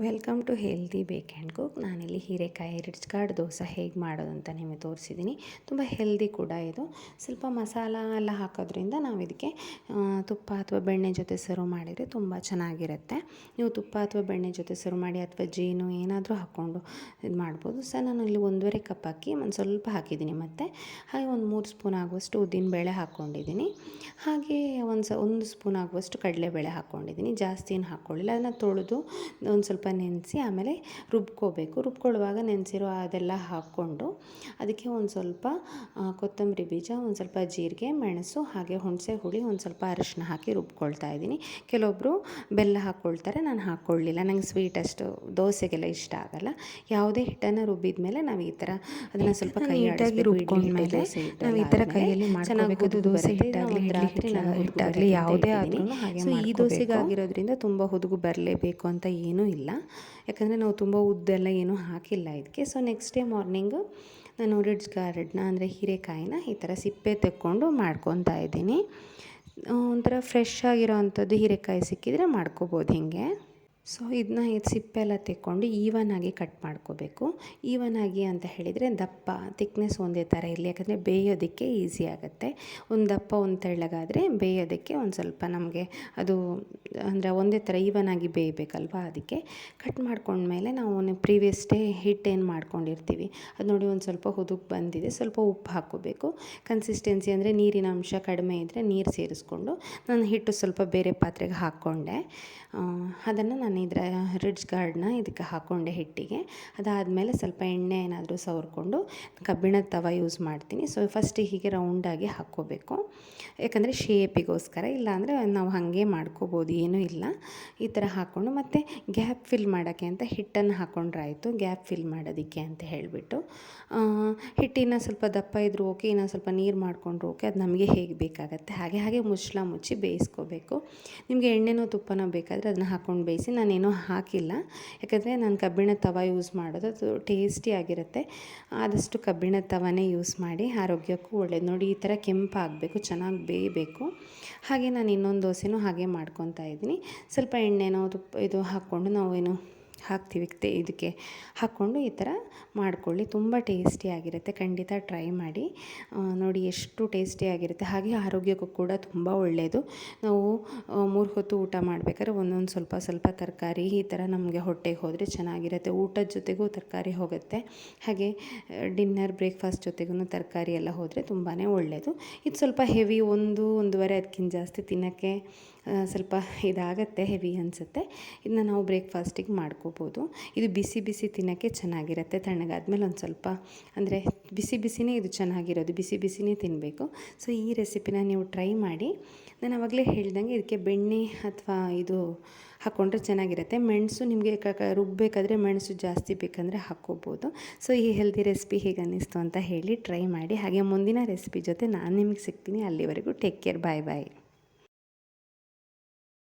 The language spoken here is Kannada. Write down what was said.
ವೆಲ್ಕಮ್ ಟು ಹೆಲ್ದಿ ಬೇಕ್ ಆ್ಯಂಡ್ ಕುಕ್. ನಾನಿಲ್ಲಿ ಹೀರೆಕಾಯಿ ರಿಚ್ ಕಾರ್ಡ್ ದೋಸೆ ಹೇಗೆ ಮಾಡೋದು ಅಂತ ನಿಮಗೆ ತೋರಿಸಿದ್ದೀನಿ. ತುಂಬ ಹೆಲ್ದಿ ಕೂಡ ಇದು. ಸ್ವಲ್ಪ ಮಸಾಲ ಎಲ್ಲ ಹಾಕೋದ್ರಿಂದ ನಾವು ಇದಕ್ಕೆ ತುಪ್ಪ ಅಥವಾ ಬೆಣ್ಣೆ ಜೊತೆ ಸರ್ವ್ ಮಾಡಿದರೆ ತುಂಬ ಚೆನ್ನಾಗಿರುತ್ತೆ. ನೀವು ತುಪ್ಪ ಅಥವಾ ಬೆಣ್ಣೆ ಜೊತೆ ಸರ್ವ್ ಮಾಡಿ ಅಥವಾ ಜೇನು ಏನಾದರೂ ಹಾಕ್ಕೊಂಡು ಇದು ಮಾಡ್ಬೋದು. ನಾನು ಇಲ್ಲಿ 1.5 ಕಪ್ ಅಕ್ಕಿ ಒಂದು ಸ್ವಲ್ಪ ಹಾಕಿದ್ದೀನಿ. ಮತ್ತು ಹಾಗೆ ಒಂದು 3 ಸ್ಪೂನ್ ಆಗುವಷ್ಟು ಉದ್ದಿನಬೇಳೆ ಹಾಕ್ಕೊಂಡಿದ್ದೀನಿ. ಹಾಗೆ ಒಂದು ಸ್ಪೂನ್ ಆಗುವಷ್ಟು ಕಡಲೆಬೇಳೆ ಹಾಕ್ಕೊಂಡಿದ್ದೀನಿ. ಜಾಸ್ತಿ ಏನು ಹಾಕ್ಕೊಳ್ಳಿಲ್ಲ. ಅದನ್ನು ತೊಳೆದು ಒಂದು ಸ್ವಲ್ಪ ನೆನೆಸಿ ಆಮೇಲೆ ರುಬ್ಕೊಳ್ಳುವಾಗ ನೆನೆಸಿರೋ ಅದೆಲ್ಲ ಹಾಕ್ಕೊಂಡು ಅದಕ್ಕೆ ಒಂದು ಸ್ವಲ್ಪ ಕೊತ್ತಂಬರಿ ಬೀಜ, ಒಂದು ಸ್ವಲ್ಪ ಜೀರಿಗೆ, ಮೆಣಸು, ಹಾಗೆ ಹುಣಸೆ ಹುಳಿ, ಒಂದು ಸ್ವಲ್ಪ ಅರಿಶಿನ ಹಾಕಿ ರುಬ್ಕೊಳ್ತಾ ಇದ್ದೀನಿ. ಕೆಲವೊಬ್ಬರು ಬೆಲ್ಲ ಹಾಕ್ಕೊಳ್ತಾರೆ, ನಾನು ಹಾಕ್ಕೊಳ್ಳಿಲ್ಲ. ನನಗೆ ಸ್ವೀಟ್ ಅಷ್ಟು ದೋಸೆಗೆಲ್ಲ ಇಷ್ಟ ಆಗಲ್ಲ. ಯಾವುದೇ ಹಿಟ್ಟನ್ನು ರುಬ್ಬಿದ ಮೇಲೆ ನಾವು ಈ ಥರ ಅದನ್ನು ಸ್ವಲ್ಪ ಕೈಯಾಗಿ ರುಬ್ಕೊಂಡ್ಮೇಲೆ ನಾವು ಈ ಥರ ಕೈಯಲ್ಲಿ ಮಾಡ್ಕೋಬೇಕು. ದೋಸೆ ಹಿಟ್ಟಾಗಲಿ ಹಿಟ್ಟಾಗಲಿ ಯಾವುದೇ ಆದ್ರೂ ಹಾಗೆ. ಸೊ ಈ ದೋಸೆಗೆ ಆಗಿರೋದ್ರಿಂದ ತುಂಬ ಹುದುಗು ಬರಲೇಬೇಕು ಅಂತ ಏನೂ ಇಲ್ಲ. ಯಾಕಂದರೆ ನಾವು ತುಂಬ ಉದ್ದೆಲ್ಲ ಏನೂ ಹಾಕಿಲ್ಲ ಇದಕ್ಕೆ. ಸೊ ನೆಕ್ಸ್ಟ್ ಡೇ ಮಾರ್ನಿಂಗು ನಾನು ರಿಡ್ಜ್ ಗಾರ್ಡ್ನ ಅಂದರೆ ಹೀರೆಕಾಯಿನ ಈ ಥರ ಸಿಪ್ಪೆ ತೆಕ್ಕೊಂಡು ಮಾಡ್ಕೊತಾ ಇದ್ದೀನಿ. ಒಂಥರ ಫ್ರೆಶ್ ಆಗಿರೋ ಅಂಥದ್ದು ಹೀರೆಕಾಯಿ ಸಿಕ್ಕಿದರೆ ಮಾಡ್ಕೋಬೋದು ಹೀಗೆ. ಸೊ ಇದನ್ನ ಸಿಪ್ಪೆ ಎಲ್ಲ ತೆಕ್ಕೊಂಡು ಈವನಾಗಿ ಕಟ್ ಮಾಡ್ಕೋಬೇಕು. ಈವನಾಗಿ ಅಂತ ಹೇಳಿದರೆ ದಪ್ಪ ತಿಕ್ನೆಸ್ ಒಂದೇ ಥರ ಇರಲಿ, ಯಾಕಂದರೆ ಬೇಯೋದಕ್ಕೆ ಈಸಿ ಆಗುತ್ತೆ. ಒಂದು ದಪ್ಪ ಒಂದು ತೆಳ್ಳಗಾದರೆ ಬೇಯೋದಕ್ಕೆ ಒಂದು ಸ್ವಲ್ಪ ನಮಗೆ ಅದು ಅಂದರೆ ಒಂದೇ ಥರ ಈವನಾಗಿ ಬೇಯಬೇಕಲ್ವ, ಅದಕ್ಕೆ ಕಟ್ ಮಾಡ್ಕೊಂಡ್ಮೇಲೆ ನಾವು ಪ್ರೀವಿಯಸ್ ಡೇ ಹಿಟ್ಟೇನು ಮಾಡ್ಕೊಂಡಿರ್ತೀವಿ ಅದು ನೋಡಿ ಒಂದು ಸ್ವಲ್ಪ ಹುದುಗ್ ಬಂದಿದೆ. ಸ್ವಲ್ಪ ಉಪ್ಪು ಹಾಕ್ಕೋಬೇಕು. ಕನ್ಸಿಸ್ಟೆನ್ಸಿ ಅಂದರೆ ನೀರಿನ ಅಂಶ ಕಡಿಮೆ ಇದ್ದರೆ ನೀರು ಸೇರಿಸ್ಕೊಂಡು ನಾನು ಹಿಟ್ಟು ಸ್ವಲ್ಪ ಬೇರೆ ಪಾತ್ರೆಗೆ ಹಾಕ್ಕೊಂಡೆ. ಅದನ್ನು ನಾನು ಇದರ ರಿಡ್ಜ್ ಗಾರ್ಡ್ನ ಇದಕ್ಕೆ ಹಾಕ್ಕೊಂಡೆ ಹಿಟ್ಟಿಗೆ. ಅದಾದಮೇಲೆ ಸ್ವಲ್ಪ ಎಣ್ಣೆ ಏನಾದರೂ ಸವರ್ಕೊಂಡು ಕಬ್ಬಿಣದ ತವ ಯೂಸ್ ಮಾಡ್ತೀನಿ. ಸೊ ಫಸ್ಟಿಗೆ ಹೀಗೆ ರೌಂಡಾಗಿ ಹಾಕ್ಕೋಬೇಕು, ಯಾಕಂದರೆ ಶೇಪಿಗೋಸ್ಕರ. ಇಲ್ಲಾಂದರೆ ನಾವು ಹಾಗೆ ಮಾಡ್ಕೋಬೋದು, ಏನೂ ಇಲ್ಲ. ಈ ಥರ ಹಾಕ್ಕೊಂಡು ಮತ್ತು ಗ್ಯಾಪ್ ಫಿಲ್ ಮಾಡೋಕ್ಕೆ ಅಂತ ಹಿಟ್ಟನ್ನು ಹಾಕ್ಕೊಂಡ್ರೆ ಆಯಿತು, ಗ್ಯಾಪ್ ಫಿಲ್ ಮಾಡೋದಕ್ಕೆ ಅಂತ ಹೇಳಿಬಿಟ್ಟು. ಹಿಟ್ಟಿನ ಸ್ವಲ್ಪ ದಪ್ಪ ಇದ್ರೂ ಓಕೆ, ಇನ್ನೂ ಸ್ವಲ್ಪ ನೀರು ಮಾಡಿಕೊಂಡ್ರು ಓಕೆ, ಅದು ನಮಗೆ ಹೇಗೆ ಬೇಕಾಗತ್ತೆ ಹಾಗೆ ಮುಚ್ಚಿ ಬೇಯಿಸ್ಕೋಬೇಕು. ನಿಮಗೆ ಎಣ್ಣೆನೋ ತುಪ್ಪನೋ ಬೇಕಾದರೆ ಅದನ್ನ ಹಾಕ್ಕೊಂಡು ಬೇಯಿಸಿ. ನಾನೇನೂ ಹಾಕಿಲ್ಲ, ಯಾಕಂದರೆ ನಾನು ಕಬ್ಬಿಣದ ತವ ಯೂಸ್ ಮಾಡೋದು, ಅದು ಟೇಸ್ಟಿಯಾಗಿರುತ್ತೆ. ಆದಷ್ಟು ಕಬ್ಬಿಣದ ತವನೇ ಯೂಸ್ ಮಾಡಿ, ಆರೋಗ್ಯಕ್ಕೂ ಒಳ್ಳೆಯದು. ನೋಡಿ ಈ ಥರ ಕೆಂಪಾಗಬೇಕು, ಚೆನ್ನಾಗಿ ಬೇಯಬೇಕು. ಹಾಗೆ ನಾನು ಇನ್ನೊಂದು ದೋಸೆನೂ ಹಾಗೆ ಮಾಡ್ಕೊತಾ ಇದ್ದೀನಿ. ಸ್ವಲ್ಪ ಎಣ್ಣೆನೋ ತುಪ್ಪ ಇದು ಹಾಕ್ಕೊಂಡು ನಾವೇನು ಹಾಕ್ತೀವಿ ಇದಕ್ಕೆ ಹಾಕ್ಕೊಂಡು ಈ ಥರ ಮಾಡ್ಕೊಳ್ಳಿ. ತುಂಬ ಟೇಸ್ಟಿಯಾಗಿರುತ್ತೆ, ಖಂಡಿತ ಟ್ರೈ ಮಾಡಿ ನೋಡಿ ಎಷ್ಟು ಟೇಸ್ಟಿಯಾಗಿರುತ್ತೆ. ಹಾಗೆ ಆರೋಗ್ಯಕ್ಕೂ ಕೂಡ ತುಂಬ ಒಳ್ಳೆಯದು. ನಾವು 3 ಹೊತ್ತು ಊಟ ಮಾಡಬೇಕಾದ್ರೆ ಒಂದೊಂದು ಸ್ವಲ್ಪ ತರಕಾರಿ ಈ ಥರ ನಮಗೆ ಹೊಟ್ಟೆಗೆ ಹೋದರೆ ಚೆನ್ನಾಗಿರುತ್ತೆ. ಊಟದ ಜೊತೆಗೂ ತರಕಾರಿ ಹೋಗುತ್ತೆ, ಹಾಗೆ ಡಿನ್ನರ್ ಬ್ರೇಕ್ಫಾಸ್ಟ್ ಜೊತೆಗೂ ತರಕಾರಿ ಎಲ್ಲ ಹೋದರೆ ತುಂಬಾ ಒಳ್ಳೆಯದು. ಇದು ಸ್ವಲ್ಪ ಹೆವಿ, 1-1.5 ಅದಕ್ಕಿಂತ ಜಾಸ್ತಿ ತಿನ್ನೋಕ್ಕೆ ಸ್ವಲ್ಪ ಇದಾಗತ್ತೆ, ಹೆವಿ ಅನಿಸುತ್ತೆ. ಇದನ್ನ ನಾವು ಬ್ರೇಕ್ಫಾಸ್ಟಿಗೆ ಮಾಡ್ಕೋಬೋದು. ಇದು ಬಿಸಿ ತಿನ್ನೋಕ್ಕೆ ಚೆನ್ನಾಗಿರುತ್ತೆ. ತಣ್ಣಗಾದ್ಮೇಲೆ ಒಂದು ಸ್ವಲ್ಪ ಅಂದರೆ ಬಿಸಿನೇ ಇದು ಚೆನ್ನಾಗಿರೋದು, ಬಿಸಿನೇ ತಿನ್ನಬೇಕು. ಸೊ ಈ ರೆಸಿಪಿನ ನೀವು ಟ್ರೈ ಮಾಡಿ. ನಾನು ಆವಾಗಲೇ ಹೇಳ್ದಂಗೆ ಇದಕ್ಕೆ ಬೆಣ್ಣೆ ಅಥವಾ ಇದು ಹಾಕ್ಕೊಂಡ್ರೆ ಚೆನ್ನಾಗಿರುತ್ತೆ. ಮೆಣಸು ನಿಮಗೆ ರುಬ್ಬಬೇಕಾದ್ರೆ ಮೆಣಸು ಜಾಸ್ತಿ ಬೇಕಂದರೆ ಹಾಕ್ಕೋಬೋದು. ಸೊ ಈ ಹೆಲ್ದಿ ರೆಸಿಪಿ ಹೇಗೆ ಅನ್ನಿಸ್ತು ಅಂತ ಹೇಳಿ ಟ್ರೈ ಮಾಡಿ. ಹಾಗೆ ಮುಂದಿನ ರೆಸಿಪಿ ಜೊತೆ ನಾನು ನಿಮಗೆ ಸಿಗ್ತೀನಿ. ಅಲ್ಲಿವರೆಗೂ ಟೇಕ್ ಕೇರ್, ಬಾಯ್.